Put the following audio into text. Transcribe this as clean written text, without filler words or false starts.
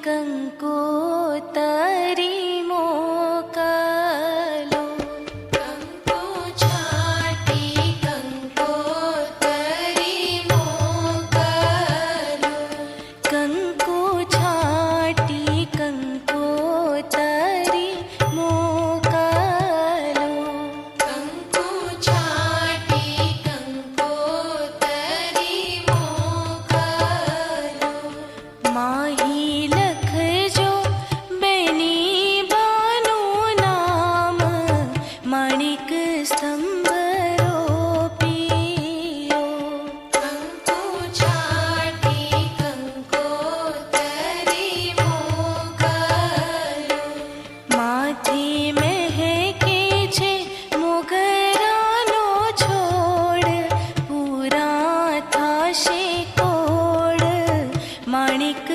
કંકોતરી મોકલો. કંકો છાટી કંકોતરી મોકલો. કંકો છાટી કંકોતરી મોકલો. કંકો છાટી કંકોતરી મોકલો. માહી લખજો બેની બાનું નામ, માણિક સ્તંભ રોપ્યો. કંકો છાટી કંકોતરી મોકલો. માથી મહેકે છે મોગરાનો છોડ, પૂરા થાશે કોડ, માણિક